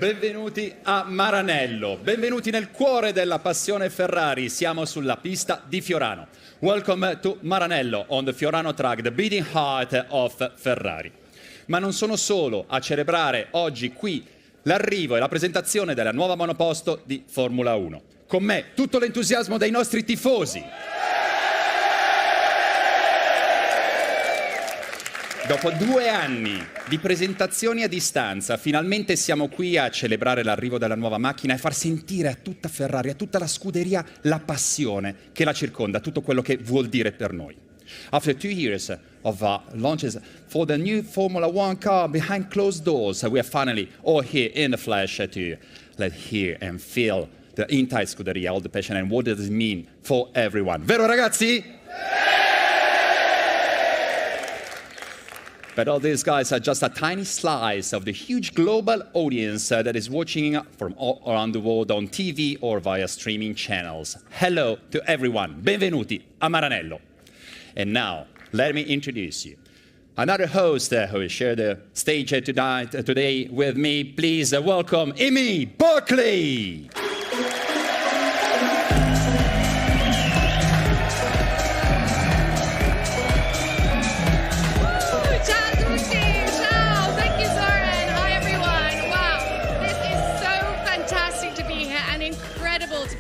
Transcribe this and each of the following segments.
benvenuti a Maranello, benvenuti nel cuore della passione Ferrari, siamo sulla pista di Fiorano. Welcome to Maranello on the Fiorano track, the beating heart of Ferrari. Ma non sono solo a celebrare oggi qui l'arrivo e la presentazione della nuova monoposto di Formula 1. Con me tutto l'entusiasmo dei nostri tifosi. Dopo 2 anni di presentazioni a distanza, finalmente siamo qui a celebrare l'arrivo della nuova macchina e far sentire a tutta Ferrari, a tutta la scuderia, la passione che la circonda, tutto quello che vuol dire per noi. After 2 years of launches for the new Formula 1 car behind closed doors, we are finally all here in the flesh to let hear and feel the entire scuderia, all the passion and what does it mean for everyone. Vero ragazzi? But all these guys are just a tiny slice of the huge global audience that is watching from all around the world on TV or via streaming channels. Hello to everyone. Benvenuti a Maranello. And now, let me introduce you. Another host who will share the stage today with me. Please welcome Amy Buckley.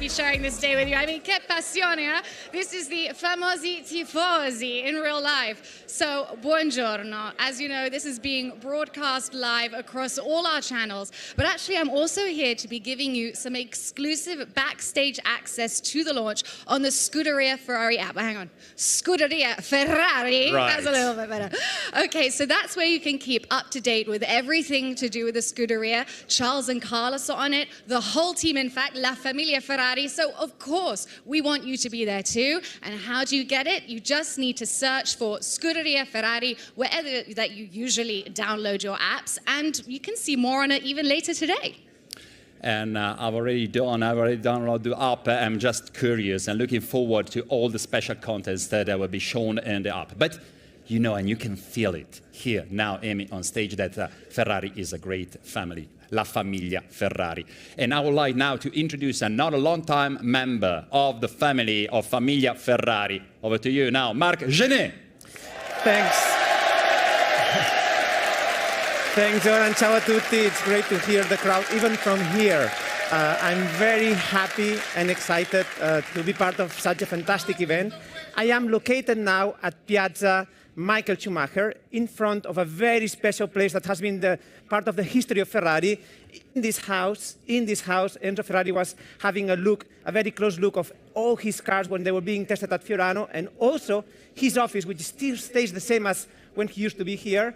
Sharing this day with you. I mean, che passione, eh? This is the famosi tifosi in real life. So, buongiorno. As you know, this is being broadcast live across all our channels. But actually, I'm also here to be giving you some exclusive backstage access to the launch on the Scuderia Ferrari app. Hang on. Scuderia Ferrari. Right. That's a little bit better. Okay, so that's where you can keep up to date with everything to do with the Scuderia. Charles and Carlos are on it. The whole team, in fact, La Familia Ferrari. So, of course, we want you to be there too. And how do you get it? You just need to search for Scuderia Ferrari wherever that you usually download your apps. And you can see more on it even later today. And I've already downloaded the app. I'm just curious and looking forward to all the special contents that will be shown in the app. But you know, and you can feel it here now, Amy, on stage, that Ferrari is a great family. La Familia Ferrari. And I would like now to introduce another long-time member of the family of Familia Ferrari. Over to you now, Marc Genet. Thanks. Thanks, Joran. Ciao a tutti. It's great to hear the crowd, even from here. I'm very happy and excited to be part of such a fantastic event. I am located now at Piazza Michael Schumacher, in front of a very special place that has been the part of the history of Ferrari. In this house, Enzo Ferrari was having a very close look of all his cars when they were being tested at Fiorano, and also his office, which still stays the same as when he used to be here.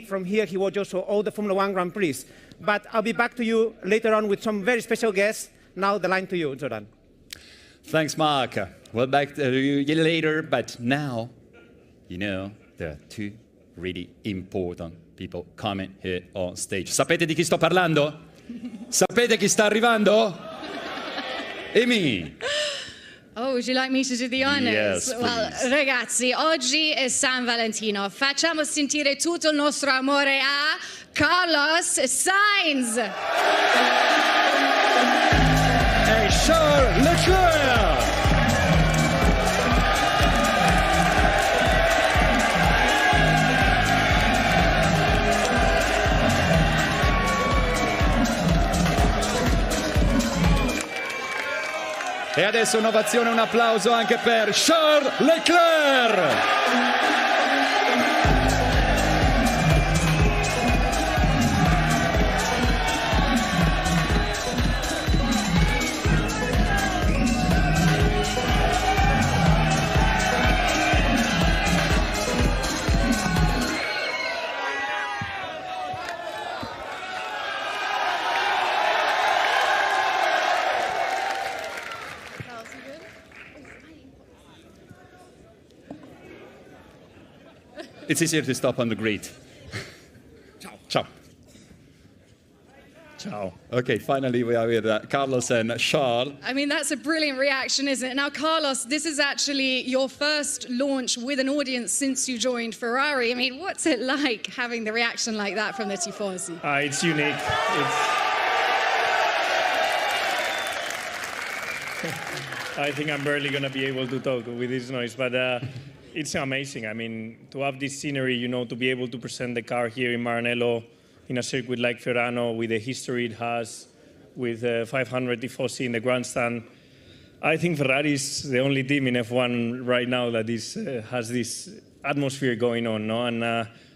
From here, he watched also all the Formula 1 Grand Prix. But I'll be back to you later on with some very special guests. Now the line to you, Jordan. Thanks, Mark. Well, back to you later, but now, you know, there are 2 really important people coming here on stage. Sapete di chi sto parlando? Sapete chi sta arrivando? Amy. Oh, would you like me to do the honors? Yes, well, please. ragazzi, oggi è San Valentino. Facciamo sentire tutto il nostro amore a Carlos Sainz. E Charles Leclerc. E adesso un'ovazione, un applauso anche per Charles Leclerc! It's easier to stop on the grid. Ciao. Ciao. Ciao. Okay, finally we are with Carlos and Charles. I mean, that's a brilliant reaction, isn't it? Now, Carlos, this is actually your first launch with an audience since you joined Ferrari. I mean, what's it like having the reaction like that from the Tifosi? It's unique. I think I'm barely going to be able to talk with this noise, but it's amazing. I mean, to have this scenery, you know, to be able to present the car here in Maranello in a circuit like Ferrano with the history it has, with 500 tifosi in the grandstand. I think Ferrari is the only team in F1 right now that has this atmosphere going on, no? And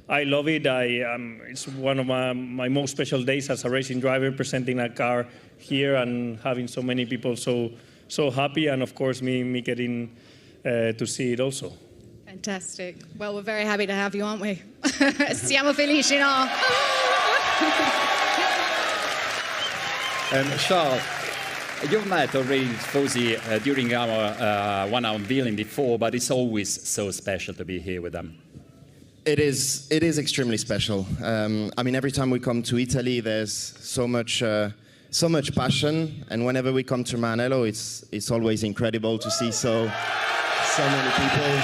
I love it. It's one of my most special days as a racing driver, presenting a car here and having so many people so happy, and of course me getting to see it also. Fantastic. Well, we're very happy to have you, aren't we? Siamo felici, no? Charles, you've met already Tifosi during our one unveiling before, but it's always so special to be here with them. It is extremely special. I mean, every time we come to Italy, there's so much passion, and whenever we come to Maranello, it's always incredible to see so many people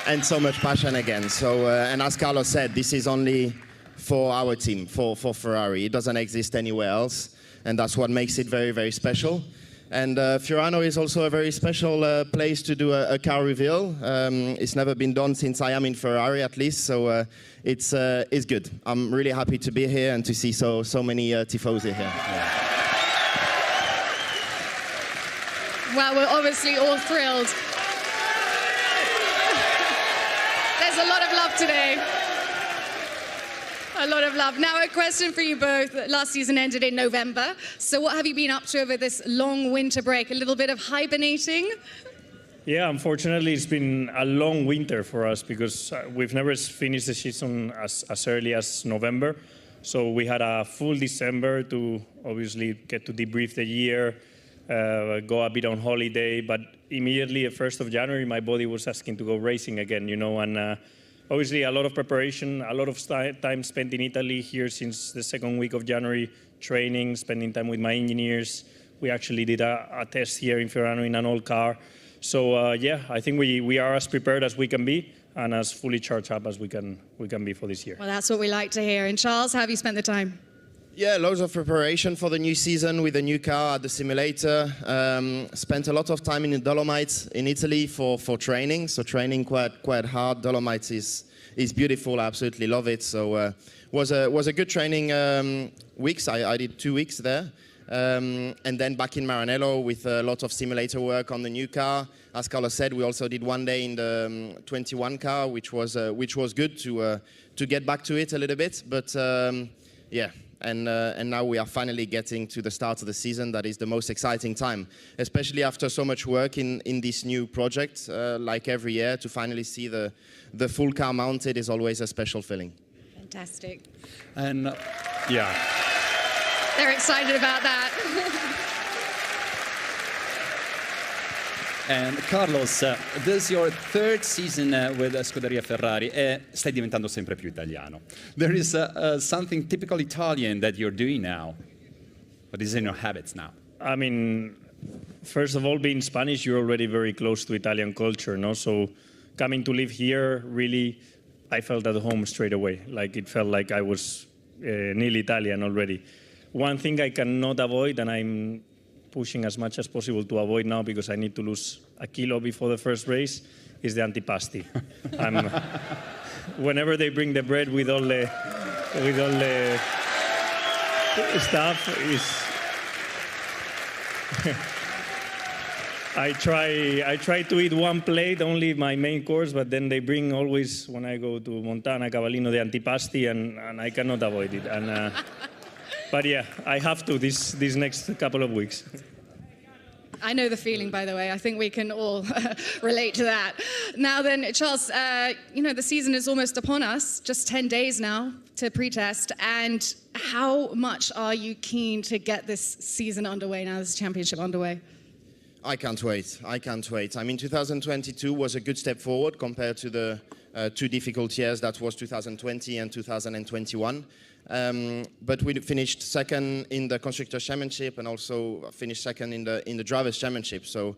and so much passion again. So, and as Carlos said, this is only for our team, for Ferrari. It doesn't exist anywhere else, and that's what makes it very, very special. And Fiorano is also a very special place to do a car reveal. It's never been done since I am in Ferrari, at least, so it's good. I'm really happy to be here and to see so many tifosi here. Yeah. Well, we're obviously all thrilled. There's a lot of love today. A lot of love. Now, a question for you both. Last season ended in November. So what have you been up to over this long winter break? A little bit of hibernating? Yeah, unfortunately, it's been a long winter for us because we've never finished the season as early as November. So we had a full December to obviously get to debrief the year, go a bit on holiday. But immediately, the 1st of January, my body was asking to go racing again, you know, and obviously, a lot of preparation, a lot of time spent in Italy here since the second week of January, training, spending time with my engineers. We actually did a test here in Ferrano in an old car. So, yeah, I think we are as prepared as we can be and as fully charged up as we can be for this year. Well, that's what we like to hear. And Charles, how have you spent the time? Yeah, loads of preparation for the new season with the new car at the simulator. Spent a lot of time in the Dolomites in Italy for training. So training quite hard. Dolomites is beautiful. I absolutely love it. So was a good training weeks. I did 2 weeks there. And then back in Maranello with a lot of simulator work on the new car. As Carlos said, we also did 1 day in the 21 car, which was good to get back to it a little bit. But yeah. And now we are finally getting to the start of the season. That is the most exciting time, especially after so much work in this new project. Like every year, to finally see the full car mounted is always a special feeling. Fantastic. And yeah. They're excited about that. And Carlos, this is your third season with Scuderia Ferrari. Stai diventando sempre più italiano. There is something typical Italian that you're doing now. What is in your habits now? I mean, first of all, being Spanish, you're already very close to Italian culture, no? So coming to live here, really, I felt at home straight away. Like it felt like I was nearly Italian already. One thing I cannot avoid, and I'm pushing as much as possible to avoid now because I need to lose a kilo before the first race, is the antipasti. Whenever they bring the bread with all the stuff, I try to eat one plate, only my main course, but then they bring always, when I go to Montana, Cavallino, the antipasti, and I cannot avoid it. And but yeah, I have to this next couple of weeks. I know the feeling, by the way. I think we can all relate to that. Now then, Charles, you know, the season is almost upon us, just 10 days now to pre-test. And how much are you keen to get this season underway now, this championship underway? I can't wait. I can't wait. I mean, 2022 was a good step forward compared to the 2 difficult years that was 2020 and 2021. But we finished second in the Constructors' Championship and also finished second in the Drivers' Championship. So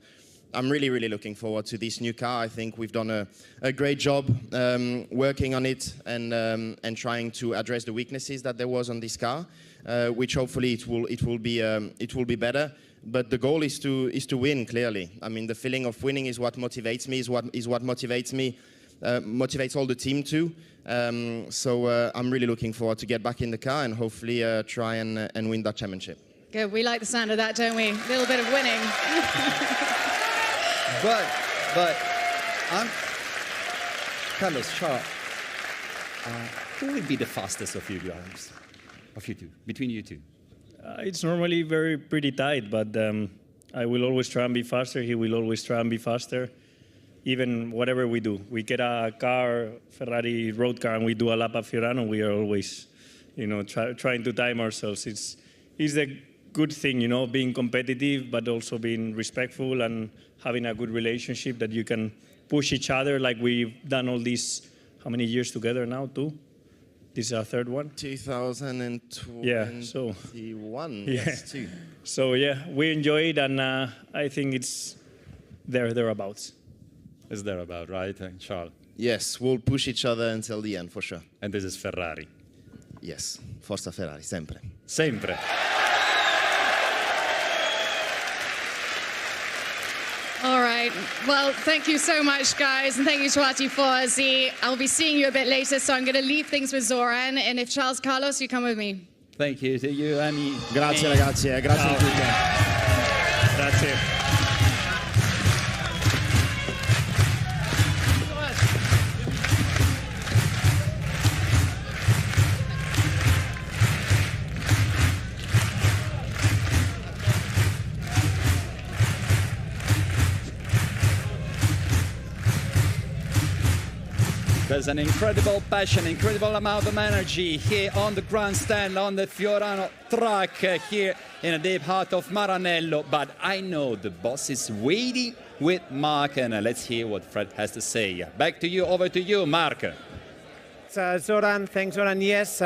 I'm really, really looking forward to this new car. I think we've done a great job working on it and trying to address the weaknesses that there was on this car, which hopefully it will be better. But the goal is to win, clearly. I mean, the feeling of winning is what motivates me, is what motivates me, motivates all the team too. So I'm really looking forward to get back in the car and hopefully try and win that championship. Good, we like the sound of that, don't we? A little bit of winning. But Carlos, Charles, who will be the fastest of you guys? Of you two, between you two? It's normally pretty tight, but I will always try and be faster. He will always try and be faster. Even whatever we do, we get a car, Ferrari road car, and we do a lap at Fiorano. We are always, trying to time ourselves. It's a good thing, being competitive, but also being respectful and having a good relationship that you can push each other like we've done all these. How many years together now? 2. This is our 3rd one. 2021. Yeah, so yes, 2. So yeah, we enjoy it, and I think it's thereabouts. It's thereabout, right, Charles? Yes, we'll push each other until the end for sure. And this is Ferrari. Yes, Forza Ferrari, sempre. Sempre. All right. Well, thank you so much, guys, and thank you to our tifosi. I'll be seeing you a bit later, so I'm going to leave things with Zoran, and if Charles, Carlos, you come with me. Thank you to you, Annie. Grazie ragazzi, grazie a tutti. Grazie. There's an incredible passion, incredible amount of energy here on the grandstand, on the Fiorano track here in the deep heart of Maranello. But I know the boss is waiting with Mark, and let's hear what Fred has to say. Back to you, over to you, Mark. Zoran, thanks, Zoran. Yes,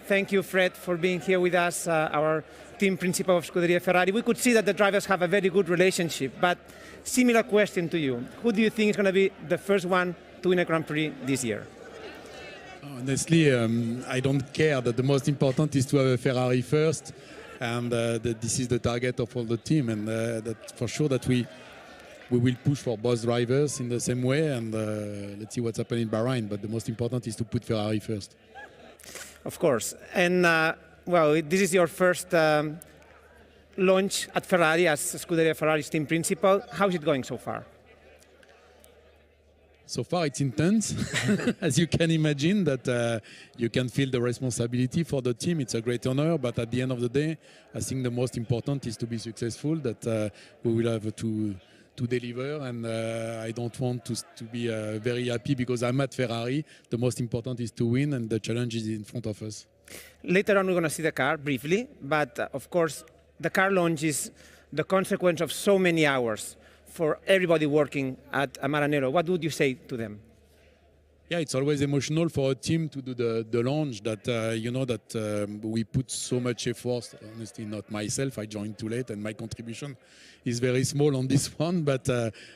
thank you, Fred, for being here with us, our team principal of Scuderia Ferrari. We could see that the drivers have a very good relationship, but similar question to you. Who do you think is going to be the first one to win a Grand Prix this year? Honestly, I don't care. That the most important is to have a Ferrari first, and that this is the target of all the team, and that for sure that we will push for both drivers in the same way, and let's see what's happening in Bahrain. But the most important is to put Ferrari first. Of course. And, well, this is your first launch at Ferrari as Scuderia Ferrari's team principal. How's it going so far? So far, it's intense, as you can imagine, that you can feel the responsibility for the team. It's a great honor, but at the end of the day, I think the most important is to be successful, that we will have to deliver, and I don't want to be very happy because I'm at Ferrari. The most important is to win, and the challenge is in front of us. Later on, we're going to see the car briefly, but of course, the car launch is the consequence of so many hours for everybody working at Maranello. What would you say to them? Yeah, it's always emotional for a team to do the launch, that we put so much effort. Honestly, not myself, I joined too late and my contribution is very small on this one, but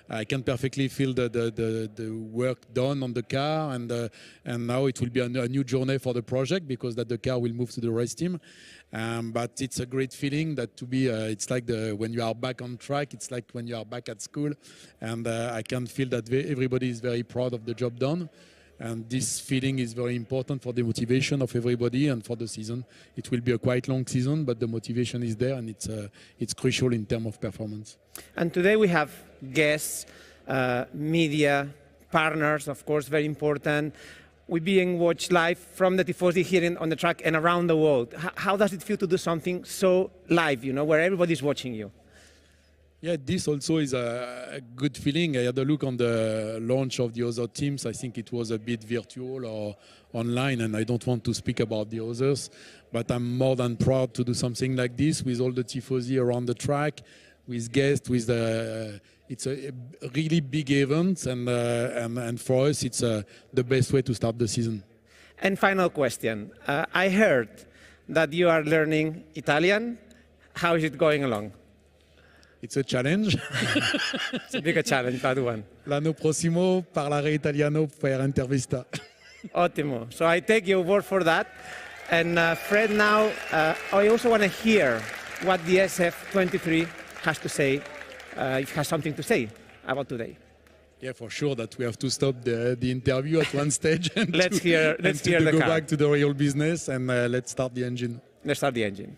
I can perfectly feel the work done on the car, and now it will be a new journey for the project because that the car will move to the race team. But it's a great feeling that to be, it's like when you are back on track, it's like when you are back at school, and I can feel that everybody is very proud of the job done. And this feeling is very important for the motivation of everybody and for the season. It will be a quite long season, but the motivation is there, and it's crucial in terms of performance. And today we have guests, media, partners, of course, very important. We're being watched live from the Tifosi here on the track and around the world. How does it feel to do something so live, where everybody's watching you? Yeah, this also is a good feeling. I had a look on the launch of the other teams. I think it was a bit virtual or online, and I don't want to speak about the others, but I'm more than proud to do something like this with all the tifosi around the track, with guests, it's a really big event, and for us, it's the best way to start the season. And final question. I heard that you are learning Italian. How is it going along? It's a challenge. It's a bigger challenge, that one. L'anno prossimo parlerò italiano per intervista. Ottimo. So I take your word for that. And Fred, now I also want to hear what the SF23 has to say, has something to say about today. Yeah, for sure that we have to stop the interview at one stage and Let's hear the go car. back to the real business, and let's start the engine. Let's start the engine.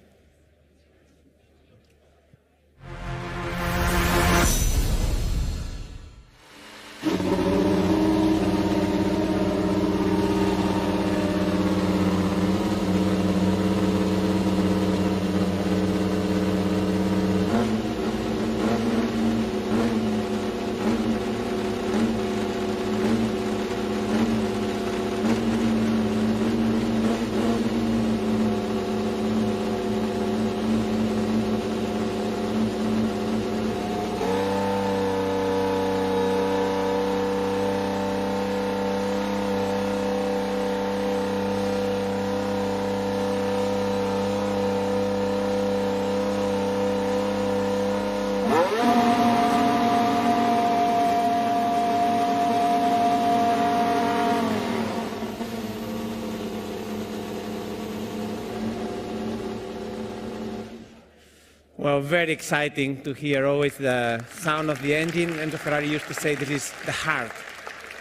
Well, very exciting to hear always the sound of the engine. Enzo Ferrari used to say this is the heart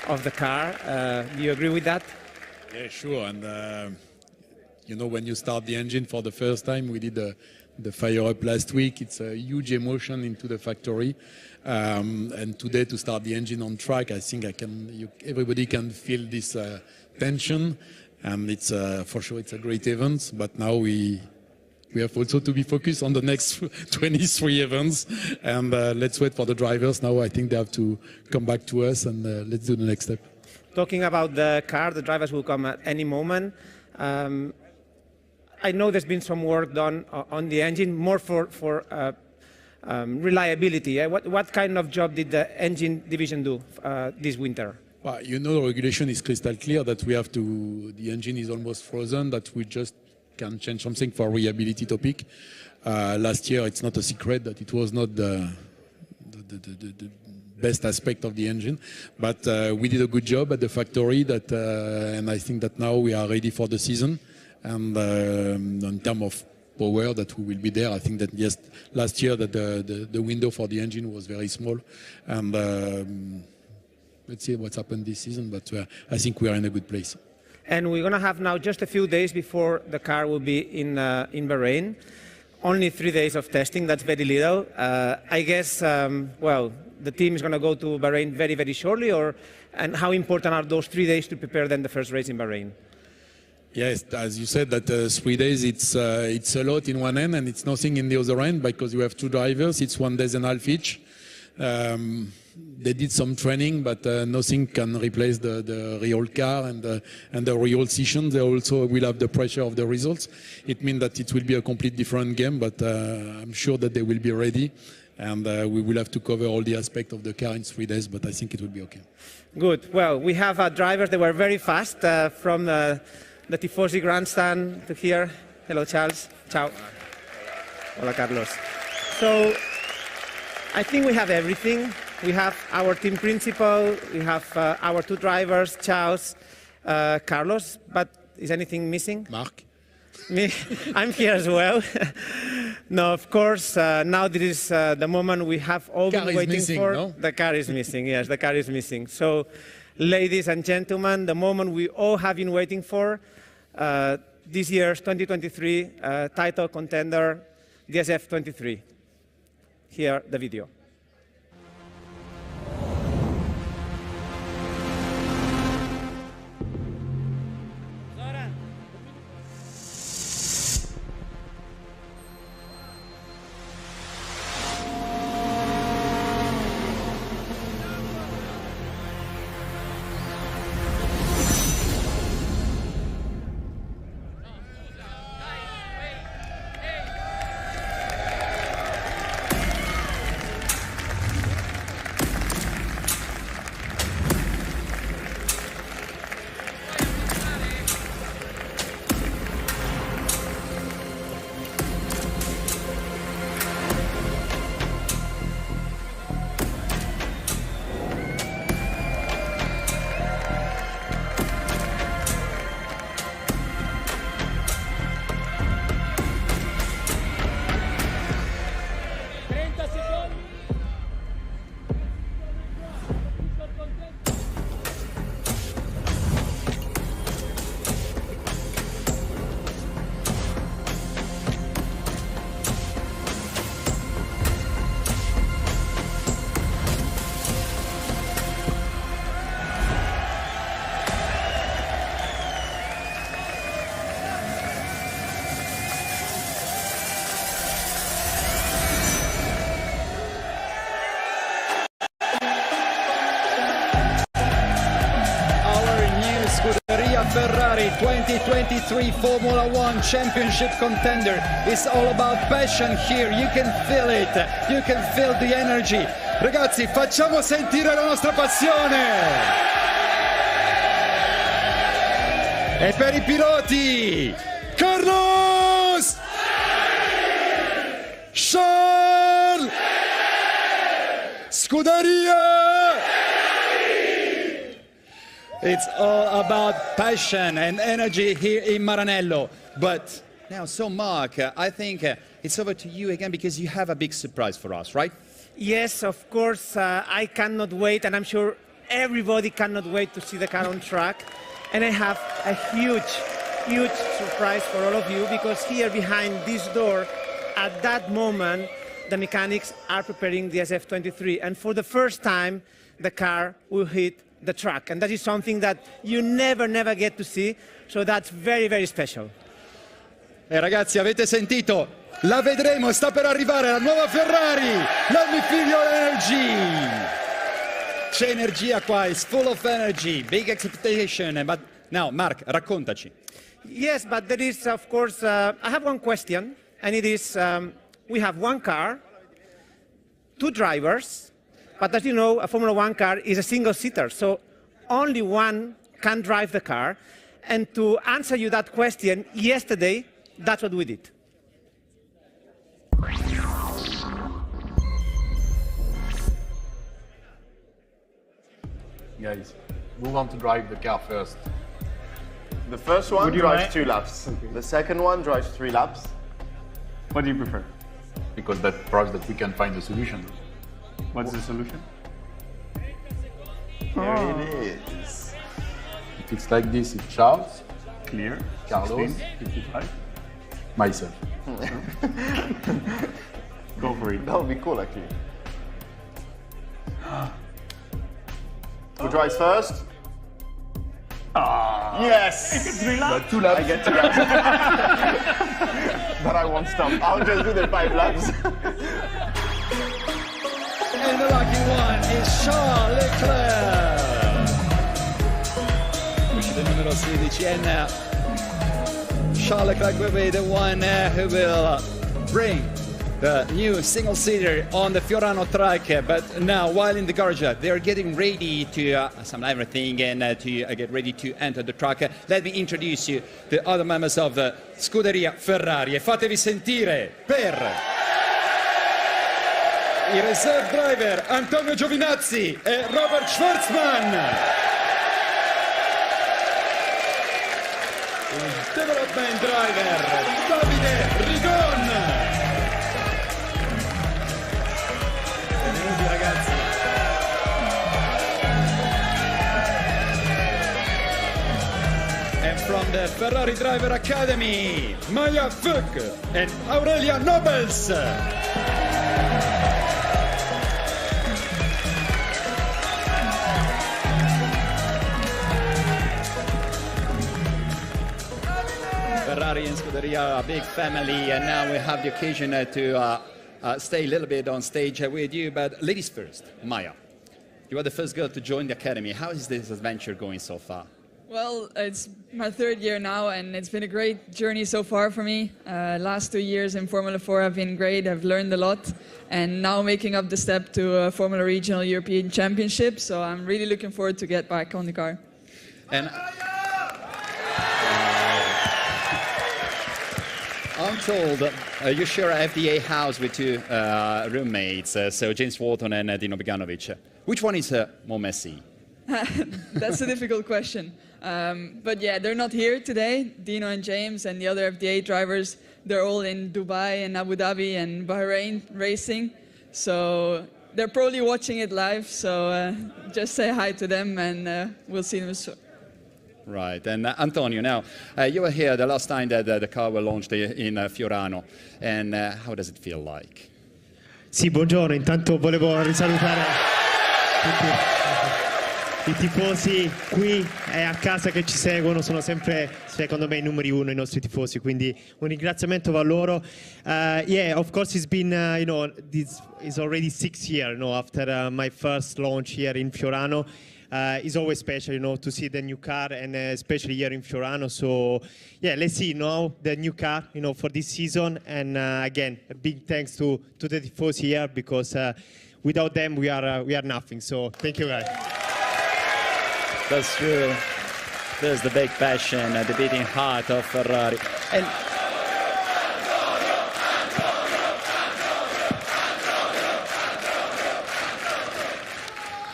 of the car. Do you agree with that? Yeah, sure. And when you start the engine for the first time, we did the fire up last week. It's a huge emotion into the factory. And today, to start the engine on track, I think everybody can feel this tension. And it's for sure it's a great event. But now we have also to be focused on the next 23 events, and let's wait for the drivers. Now I think they have to come back to us, and let's do the next step. Talking about the car, the drivers will come at any moment. I know there's been some work done on the engine, more for reliability. What kind of job did the engine division do this winter? Well, the regulation is crystal clear that the engine is almost frozen, that we just can change something for reliability topic. Last year, it's not a secret that it was not the best aspect of the engine, but we did a good job at the factory. And I think that now we are ready for the season. And in terms of power, that we will be there. I think that last year that the window for the engine was very small, and let's see what's happened this season. But I think we are in a good place. And we're going to have now just a few days before the car will be in Bahrain. Only 3 days of testing, that's very little. I guess, the team is going to go to Bahrain very, very shortly, and how important are those 3 days to prepare then the first race in Bahrain? Yes, as you said, that 3 days, it's a lot in one end and it's nothing in the other end, because you have two drivers, it's 1.5 days each. They did some training, but nothing can replace the real car and the real session. They also will have the pressure of the results. It means that it will be a complete different game, but I'm sure that they will be ready, and we will have to cover all the aspects of the car in 3 days, but I think it will be okay. Good. Well, we have drivers that were very fast from the Tifosi grandstand to here. Hello, Charles. Ciao. Hola, Carlos. So I think we have everything. We have our team principal, we have our two drivers, Charles, Carlos, but is anything missing? Mark? Me, I'm here as well. No, of course, now this is the moment we have all been waiting missing, for. no? The car is missing, yes, the car is missing. So, ladies and gentlemen, the moment we all have been waiting for, this year's 2023 title contender, DSF 23. Here, the video. 2023 Formula One Championship contender. It's all about passion here. You can feel it. You can feel the energy. Ragazzi, facciamo sentire la nostra passione. E per i piloti, Carlos! Charles! Scuderia! It's all about passion and energy here in Maranello. But now, so Mark, I think it's over to you again because you have a big surprise for us, right? Yes, of course. I cannot wait, and I'm sure everybody cannot wait to see the car on track. And I have a huge surprise for all of you, because here behind this door, at that moment, the mechanics are preparing the SF23. And for the first time, the car will hit the track. And that is something that you never get to see. So that's very special. Ragazzi, avete sentito? La vedremo, sta per arrivare la nuova Ferrari. Let me feel your energy. C'è energia qua, it's full of energy, big expectation. But now, Mark, raccontaci. Yes, but there is, of course, I have one question, and it is, we have one car, two drivers, but as you know, a Formula One car is a single-seater, so only one can drive the car. And to answer you that question, yesterday, that's what we did. Guys, who want to drive the car first? The first one drives 2 laps. Okay. The second one drives 3 laps. What do you prefer? Because that proves that we can find a solution. What's the solution? Here it is. If it's like this, it's Charles, Clear. Carlos, 16, 55. myself. Go for it. That would be cool, actually. Who drives first? Yes! 3 laps? But 2 laps. I get 2 laps. But I won't stop. I'll just do the 5 laps. And the lucky one is Charles Leclerc. Uscita numero 16 and Charles Leclerc will be the one who will bring the new single-seater on the Fiorano track. But now, while in the garage, they're getting ready to assemble everything and to get ready to enter the track. Let me introduce you the other members of the Scuderia Ferrari. E fatevi sentire per i reserve driver Antonio Giovinazzi e Robert Schwarzman. Il development driver Davide Rigon. Benvenuti ragazzi. And from the Ferrari Driver Academy, Maya Fuch and Aurelia Nobles. Ferrari and Scuderia are a big family, and now we have the occasion to stay a little bit on stage with you. But ladies first, Maya, you are the first girl to join the academy. How is this adventure going so far? Well, it's my 3rd year now, and it's been a great journey so far for me. Last 2 years in Formula 4 have been great. I've learned a lot, and now making up the step to Formula Regional European Championship. So I'm really looking forward to get back on the car. And I'm told you share a FDA house with 2 roommates, so James Wharton and Dino Beganovic. Which one is more messy? That's a difficult question. But yeah, they're not here today. Dino and James and the other FDA drivers, they're all in Dubai and Abu Dhabi and Bahrain racing. So they're probably watching it live. So just say hi to them, and we'll see them soon. Right, and Antonio, now, you were here the last time that the car was launched in Fiorano, and how does it feel like? Sì, buongiorno, intanto volevo risalutare tutti i tifosi qui e a casa che ci seguono, sono sempre, secondo me, i numeri 1 i nostri tifosi, quindi un ringraziamento va a loro. Yeah, of course it's been, this is already 6 years, after my first launch here in Fiorano. it's always special, you know, to see the new car, and especially here in Fiorano. So yeah, let's see now the new car, you know, for this season. And again, a big thanks to the Tifosi here, because without them we are nothing. So thank you, guys. That's true. There's the big passion, the beating heart of Ferrari.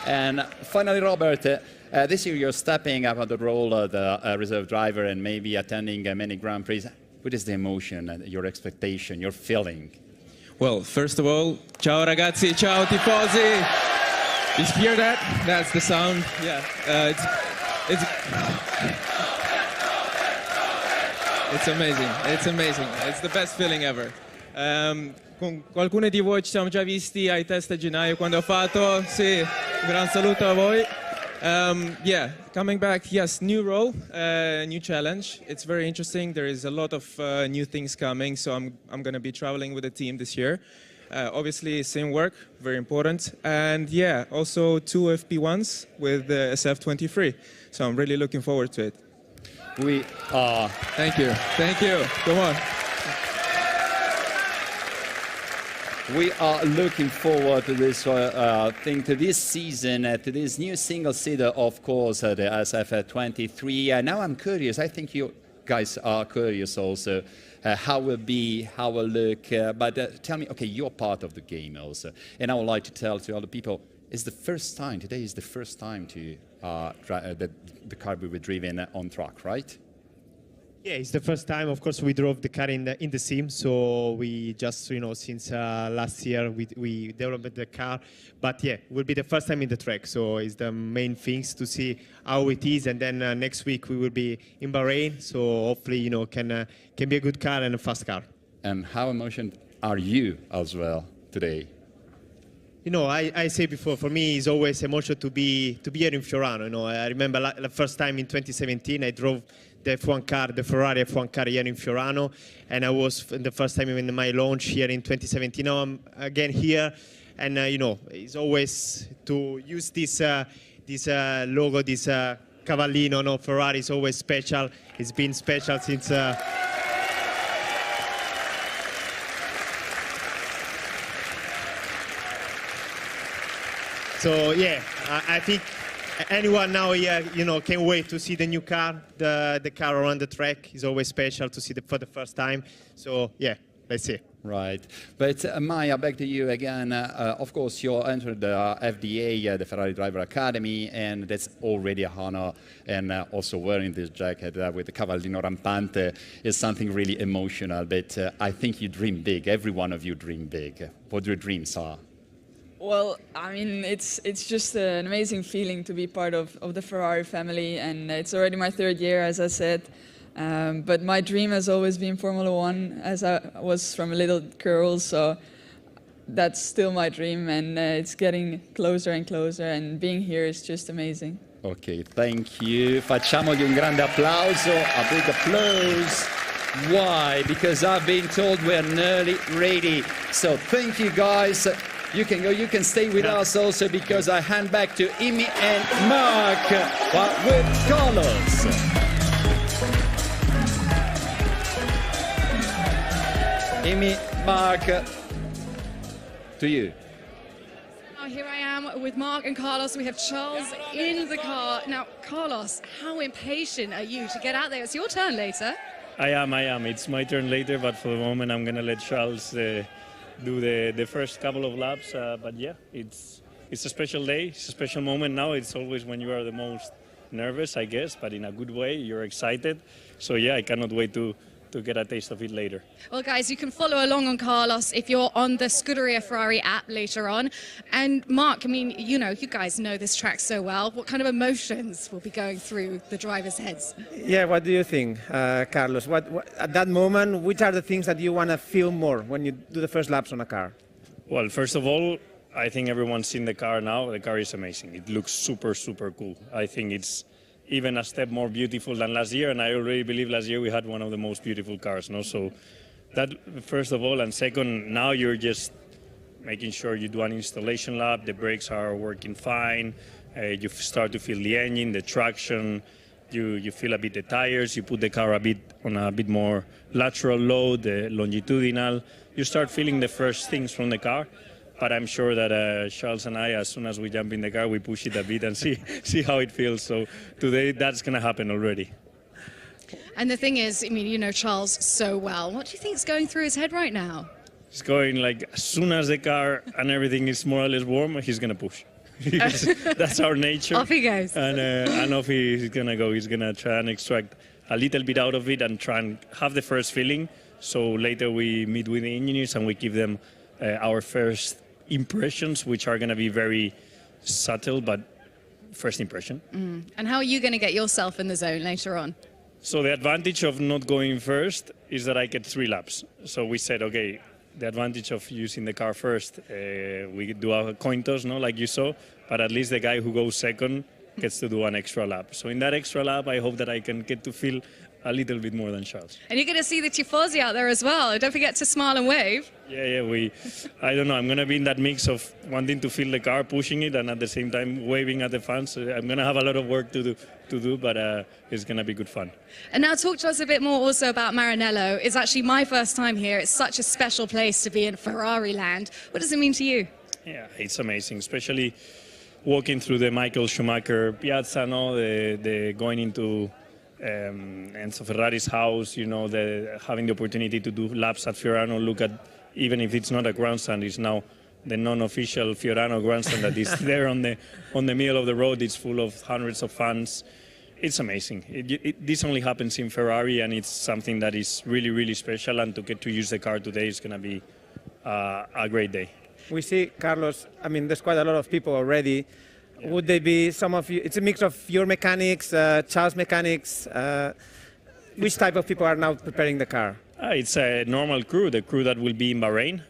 And finally, Robert, this year you're stepping up on the role of the reserve driver and maybe attending many Grand Prix. What is the emotion, your expectation, your feeling? Well, first of all, ciao ragazzi, ciao tifosi. You hear that? That's the sound. Yeah, it's amazing. It's amazing. It's the best feeling ever. Con qualcuno di voi ci siamo già visti ai test a gennaio quando ho fatto. Sì, un gran saluto a voi. Yeah, coming back, yes, new role, new challenge. It's very interesting. There is a lot of new things coming, so I'm going to be traveling with the team this year. Obviously, same work, very important. And yeah, also 2 FP1s with the SF23. So I'm really looking forward to it. We are. Thank you. Thank you. Come on. We are looking forward to this thing, to this season, to this new single-seater, of course, the SF23. Now I'm curious, I think you guys are curious also, how will be, how will look, but tell me, okay, you're part of the game also, and I would like to tell to other people, it's the first time, today is the first time to the car will be driven on track, right? Yeah, it's the first time. Of course, we drove the car in the sim, so we just, you know, since last year we developed the car. But yeah, it will be the first time in the track, so it's the main things to see how it is. And then next week we will be in Bahrain, so hopefully, you know, can be a good car and a fast car. And how emotional are you as well today? You know, I say before, for me, it's always emotional to be here in Fiorano. You know, I remember the first time in 2017, I drove the F1 car, the Ferrari F1 car here in Fiorano, and I was the first time in my launch here in 2017. Now I'm again here, and you know, it's always to use this logo, this cavallino. No, Ferrari is always special. It's been special since. So yeah, I think anyone now here, you know, can't wait to see the new car. The car around the track is always special to see for the first time. So yeah, let's see. Right. But Maya, back to you again. Of course, you entered the FDA, the Ferrari Driver Academy, and that's already a honor. And also wearing this jacket with the Cavallino Rampante is something really emotional. But I think you dream big. Every one of you dream big. What your dreams are? Well, I mean, it's just an amazing feeling to be part of the Ferrari family, and it's already my 3rd year, as I said. But my dream has always been Formula One, as I was from a little girl, so that's still my dream, and it's getting closer and closer, and being here is just amazing. Okay, thank you. Facciamogli un grande applauso, a big applause. Why? Because I've been told we're nearly ready. So thank you, guys. You can go, you can stay with us also, because I hand back to Imi and Mark with Carlos. Imi, Mark, to you. Now here I am with Mark and Carlos. We have Charles in the car. Now, Carlos, how impatient are you to get out there? It's your turn later. I am. It's my turn later, but for the moment I'm going to let Charles do the first couple of laps. But yeah, it's a special day. It's a special moment now. It's always when you are the most nervous, I guess, but in a good way. You're excited. So yeah, I cannot wait to get a taste of it later. Well, guys, you can follow along on Carlos if you're on the Scuderia Ferrari app later on. And Mark, I mean, you know, you guys know this track so well. What kind of emotions will be going through the drivers' heads? Yeah, what do you think, Carlos? What at that moment, which are the things that you want to feel more when you do the first laps on a car? Well, first of all, I think everyone's seen the car now. The car is amazing. It looks super, super cool. I think it's even a step more beautiful than last year, and I already believe last year we had one of the most beautiful cars, no? So that, first of all, and second, now you're just making sure you do an installation lap, the brakes are working fine, You start to feel the engine, the traction. You feel a bit the tires. You put the car a bit on a bit more lateral load, longitudinal. You start feeling the first things from the car. But I'm sure that Charles and I, as soon as we jump in the car, we push it a bit and see how it feels. So today that's going to happen already. And the thing is, I mean, you know Charles so well. What do you think is going through his head right now? He's going like, as soon as the car and everything is more or less warm, he's going to push. That's our nature. Off he goes. And off he's going to go. He's going to try and extract a little bit out of it and try and have the first feeling. So later we meet with the engineers and we give them our first impressions, which are going to be very subtle, but first impression. And how are you going to get yourself in the zone later on? So the advantage of not going first is that I get 3 laps. So we said, okay, the advantage of using the car first, we do a coin toss, no, like you saw, but at least the guy who goes second gets to do an extra lap. So in that extra lap, I hope that I can get to feel a little bit more than Charles. And you're going to see the tifosi out there as well. Don't forget to smile and wave. Yeah, I don't know, I'm going to be in that mix of wanting to feel the car, pushing it, and at the same time waving at the fans. I'm going to have a lot of work to do, but it's going to be good fun. And now talk to us a bit more also about Maranello. It's actually my first time here. It's such a special place to be in Ferrari land. What does it mean to you? Yeah, it's amazing, especially walking through the Michael Schumacher Piazza, no? the going into Enzo Ferrari's house, you know, having the opportunity to do laps at Fiorano. Look at, even if it's not a grandstand, it's now the non-official Fiorano grandstand that is there on the middle of the road. It's full of hundreds of fans. It's amazing. This only happens in Ferrari, and it's something that is really, really special. And to get to use the car today is going to be a great day. We see, Carlos, I mean, there's quite a lot of people already. Yeah. Would they be some of you? It's a mix of your mechanics, Charles' mechanics. Which type of people are now preparing the car? It's a normal crew, the crew that will be in Bahrain.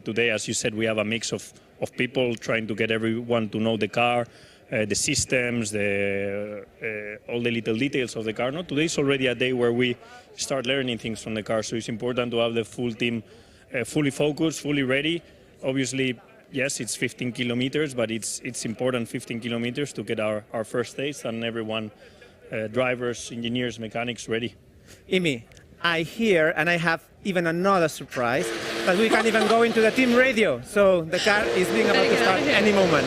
Today, as you said, we have a mix of people trying to get everyone to know the car, the systems, all the little details of the car. No, today's already a day where we start learning things from the car, so it's important to have the full team fully focused, fully ready. Obviously, yes, it's 15 kilometers, but it's important 15 kilometers to get our first taste and everyone, drivers, engineers, mechanics, ready. Imi, I hear, and I have even another surprise, that we can even go into the team radio. So the car is being about to start any moment.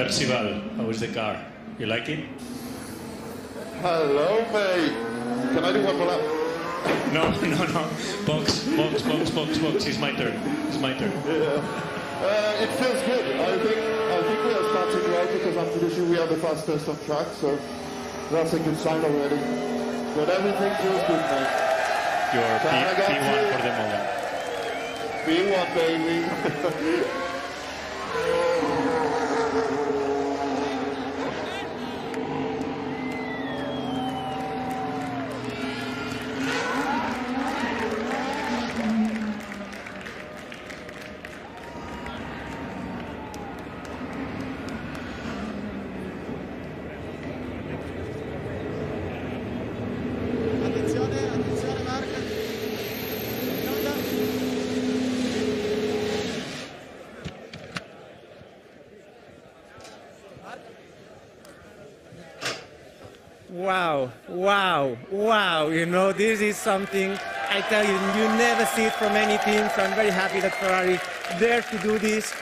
Percival, how is the car? You like it? Hello, mate. Can I do one more lap? No. Box. It's my turn. Yeah. It feels good. I think we are starting well because I'm pretty sure we are the fastest on track, so that's a good sign already. But everything feels good, mate. You're P1 for the moment. P1, baby. Wow. You know, this is something, I tell you never see it from any team, so I'm very happy that Ferrari dared to do this,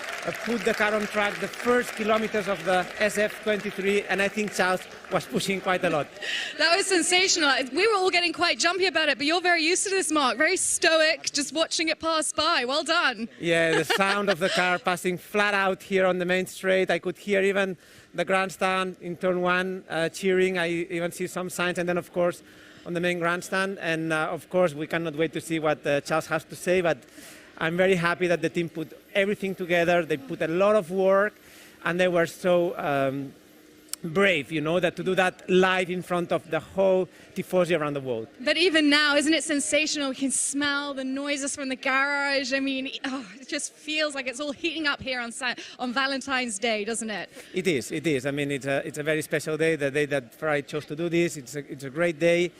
put the car on track, the first kilometers of the SF23, and I think Charles was pushing quite a lot. That was sensational. We were all getting quite jumpy about it, but you're very used to this, Mark. Very stoic, just watching it pass by. Well done. Yeah, the sound of the car passing flat out here on the main straight. I could hear even the grandstand in turn one cheering. I even see some signs, and then of course on the main grandstand. And of course we cannot wait to see what Charles has to say, but I'm very happy that the team put everything together. They put a lot of work, and they were so brave, you know, that to do that live in front of the whole tifosi around the world. But even now, isn't it sensational? We can smell the noises from the garage. I mean, it just feels like it's all heating up here on Valentine's Day, doesn't it? It is. I mean, it's a very special day, the day that Ferrari chose to do this. It's a great day.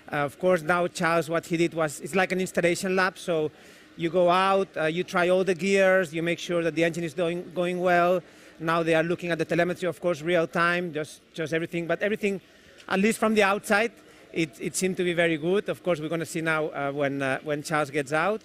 Of course, now Charles, what he did was, it's like an installation lap. So you go out, you try all the gears, you make sure that the engine is going well. Now they are looking at the telemetry, of course, real time, just everything. But everything, at least from the outside, it seemed to be very good. Of course, we're going to see now when Charles gets out.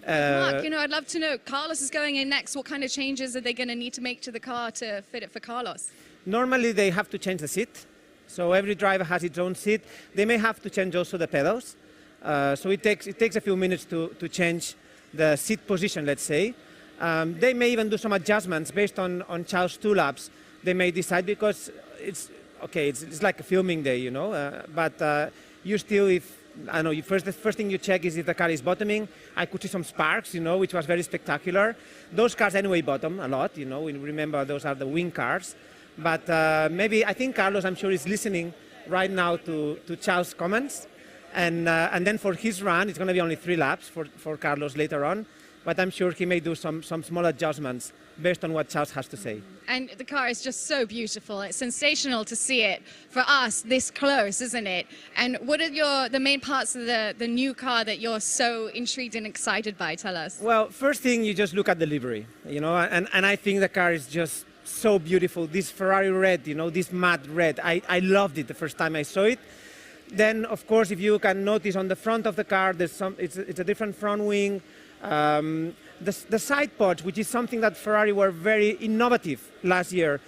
Mark, I'd love to know, Carlos is going in next. What kind of changes are they going to need to make to the car to fit it for Carlos? Normally, they have to change the seat. So every driver has its own seat. They may have to change also the pedals. So it takes a few minutes to change the seat position, let's say. They may even do some adjustments based on Charles' 2 laps. They may decide, because it's like a filming day, you know. But you still, the first thing you check is if the car is bottoming. I could see some sparks, you know, which was very spectacular. Those cars anyway bottom a lot, you know. We remember those are the wing cars. But I think Carlos, I'm sure, is listening right now to Charles' comments. And then for his run, it's going to be only 3 laps for Carlos later on. But I'm sure he may do some small adjustments based on what Charles has to say. And the car is just so beautiful. It's sensational to see it for us this close, isn't it? And what are the main parts of the new car that you're so intrigued and excited by? Tell us. Well, first thing, you just look at the livery, you know, and I think the car is just so beautiful. This Ferrari red, you know, this matte red. I loved it the first time I saw it. Then, of course, if you can notice on the front of the car, it's a different front wing. The side pods, which is something that Ferrari were very innovative last year,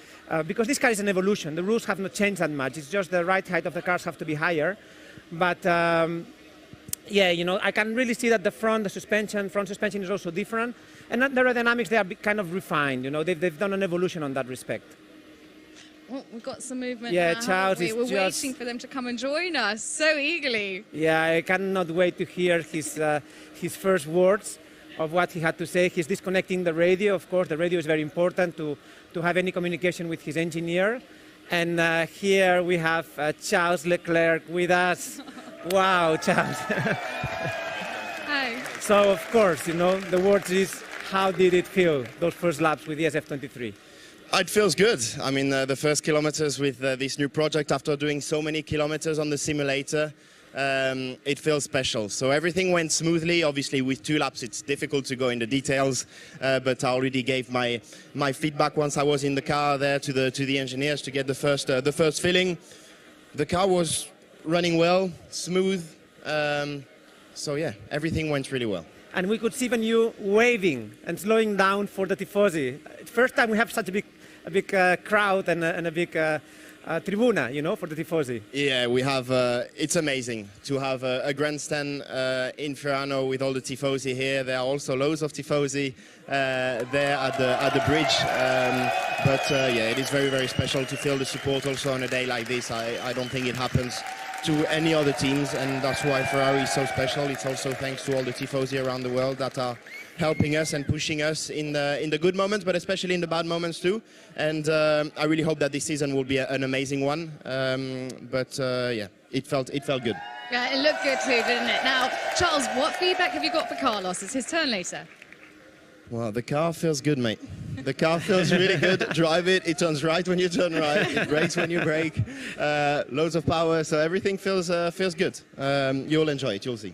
because this car is an evolution. The rules have not changed that much. It's just the ride height of the cars have to be higher. But yeah, you know, I can really see that the front suspension is also different. And the aerodynamics, they are kind of refined. You know, they've done an evolution on that respect. Oh, we've got some movement. Yeah, now, Charles is We're waiting for them to come and join us so eagerly. Yeah, I cannot wait to hear his first words of what he had to say. He's disconnecting the radio. Of course, the radio is very important to have any communication with his engineer. And here we have Charles Leclerc with us. Wow, Charles. Hi. So, of course, you know, the word is, how did it feel, those first laps with the SF23? It feels good. I mean, the first kilometers with this new project, after doing so many kilometers on the simulator, it feels special. So everything went smoothly. Obviously, with 2 laps, it's difficult to go in the details, but I already gave my feedback once I was in the car there to the engineers to get the first feeling. The car was running well, smooth. So yeah, everything went really well. And we could see even you waving and slowing down for the tifosi. First time we have such a big crowd and a big tribuna, you know, for the tifosi. Yeah, we have. It's amazing to have a grandstand in Ferrano with all the tifosi here. There are also loads of tifosi there at the bridge. Yeah, it is very, very special to feel the support also on a day like this. I don't think it happens to any other teams, and that's why Ferrari is so special. It's also thanks to all the tifosi around the world that are helping us and pushing us in the good moments, but especially in the bad moments too. And I really hope that this season will be an amazing one. Yeah, it felt good. Yeah, it looked good too, didn't it? Now, Charles, what feedback have you got for Carlos? It's his turn later. Well, the car feels good, mate. The car feels really good. Drive it. It turns right when you turn right. It brakes when you brake. Loads of power. So everything feels good. You'll enjoy it. You'll see.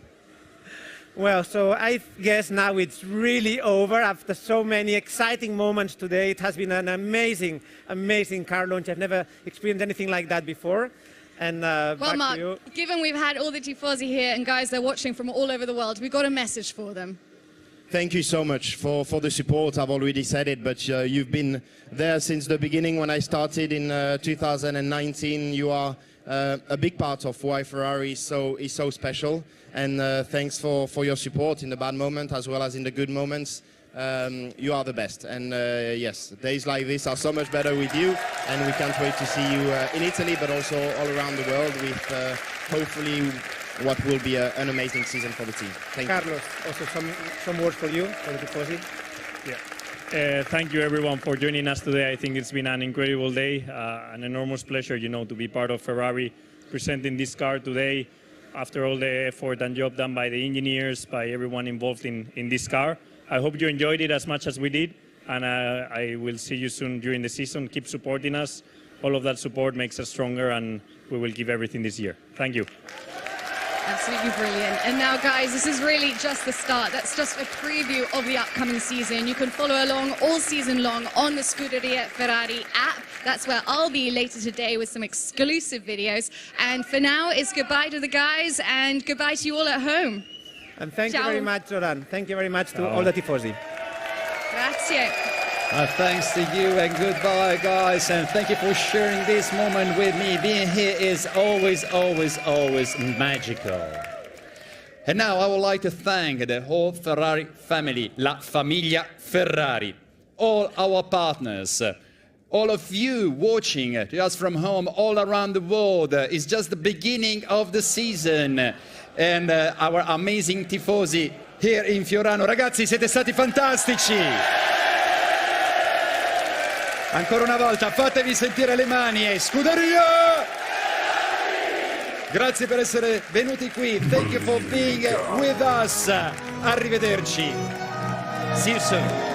Well, so I guess now it's really over after so many exciting moments today. It has been an amazing, amazing car launch. I've never experienced anything like that before. And well, back Mark, to you. given we've had all the tifosi here and guys, they're watching from all over the world, we've got a message for them. Thank you so much for the support. I've already said it, but you've been there since the beginning when I started in 2019. You are a big part of why Ferrari is so special. And thanks for your support in the bad moment as well as in the good moments. You are the best. And yes, days like this are so much better with you. And we can't wait to see you in Italy, but also all around the world with hopefully what will be an amazing season for the team. Thank you. Carlos, also some words for you, for the tifosi. Yeah. Thank you everyone for joining us today. I think it's been an incredible day, an enormous pleasure, you know, to be part of Ferrari, presenting this car today after all the effort and job done by the engineers, by everyone involved in this car. I hope you enjoyed it as much as we did, and I will see you soon during the season. Keep supporting us. All of that support makes us stronger, and we will give everything this year. Thank you. Absolutely brilliant. And now, guys, this is really just the start. That's just a preview of the upcoming season. You can follow along all season long on the Scuderia Ferrari app. That's where I'll be later today with some exclusive videos. And for now, it's goodbye to the guys and goodbye to you all at home. And thank Ciao. you very much, Zoran. Thank you very much to all the tifosi. Grazie. Thanks to you and goodbye, guys. And thank you for sharing this moment with me. Being here is always, always, always magical. And now I would like to thank the whole Ferrari family, La Famiglia Ferrari, all our partners, all of you watching us from home all around the world. It's just the beginning of the season. And our amazing tifosi here in Fiorano. Ragazzi, siete stati fantastici! Ancora una volta, fatevi sentire le mani e Scuderia! Grazie per essere venuti qui. Thank you for being with us. Arrivederci. See you soon.